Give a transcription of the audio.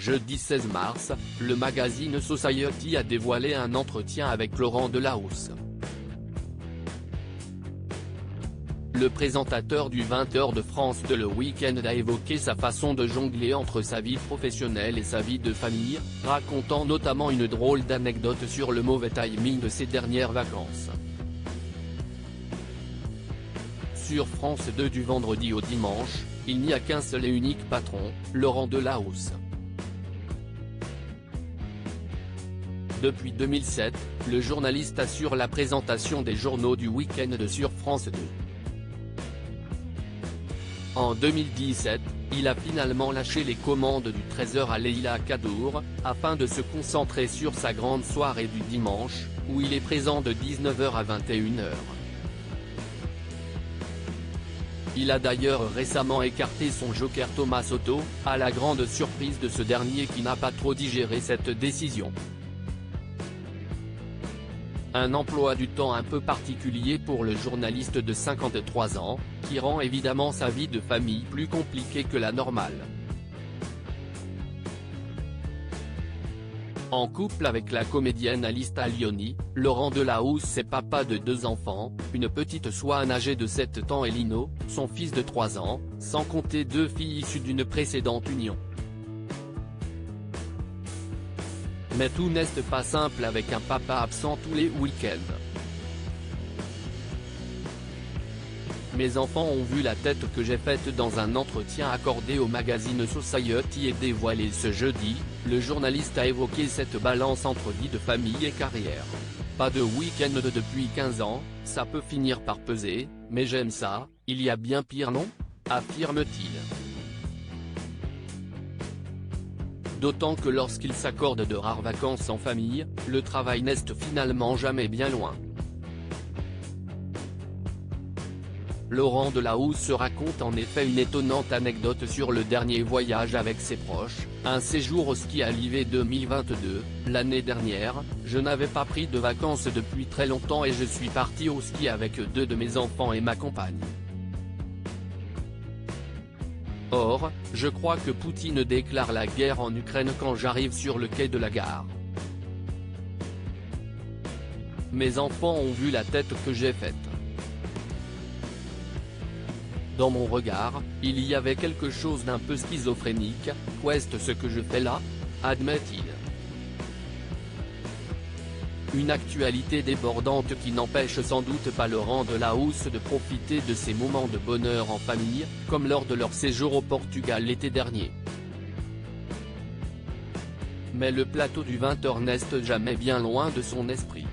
Jeudi 16 mars, le magazine Society a dévoilé un entretien avec Laurent Delahousse. Le présentateur du 20h de France de Le Week-end a évoqué sa façon de jongler entre sa vie professionnelle et sa vie de famille, racontant notamment une drôle d'anecdote sur le mauvais timing de ses dernières vacances. Sur France 2 du vendredi au dimanche, il n'y a qu'un seul et unique patron, Laurent Delahousse. Depuis 2007, le journaliste assure la présentation des journaux du week-end sur France 2. En 2017, il a finalement lâché les commandes du 13h à Leïla Kadour, afin de se concentrer sur sa grande soirée du dimanche, où il est présent de 19h à 21h. Il a d'ailleurs récemment écarté son joker Thomas Soto, à la grande surprise de ce dernier qui n'a pas trop digéré cette décision. Un emploi du temps un peu particulier pour le journaliste de 53 ans, qui rend évidemment sa vie de famille plus compliquée que la normale. En couple avec la comédienne Alice Taglioni, Laurent Delahousse est papa de 2 enfants, une petite Swan âgée de 7 ans et Lino, son fils de 3 ans, sans compter 2 filles issues d'une précédente union. Mais tout n'est pas simple avec un papa absent tous les week-ends. Mes enfants ont vu la tête que j'ai faite dans un entretien accordé au magazine Society et dévoilé ce jeudi, le journaliste a évoqué cette balance entre vie de famille et carrière. Pas de week-end depuis 15 ans, ça peut finir par peser, mais j'aime ça, il y a bien pire non ? Affirme-t-il. D'autant que lorsqu'il s'accorde de rares vacances en famille, le travail n'est finalement jamais bien loin. Laurent Delahousse se raconte en effet une étonnante anecdote sur le dernier voyage avec ses proches, un séjour au ski à l'IV 2022, l'année dernière, je n'avais pas pris de vacances depuis très longtemps et je suis parti au ski avec 2 de mes enfants et ma compagne. Or, je crois que Poutine déclare la guerre en Ukraine quand j'arrive sur le quai de la gare. Mes enfants ont vu la tête que j'ai faite. Dans mon regard, il y avait quelque chose d'un peu schizophrénique, qu'est-ce ce que je fais là ? Admet-il. Une actualité débordante qui n'empêche sans doute pas Laurent Delahousse de profiter de ces moments de bonheur en famille, comme lors de leur séjour au Portugal l'été dernier. Mais le plateau du 20h n'est jamais bien loin de son esprit.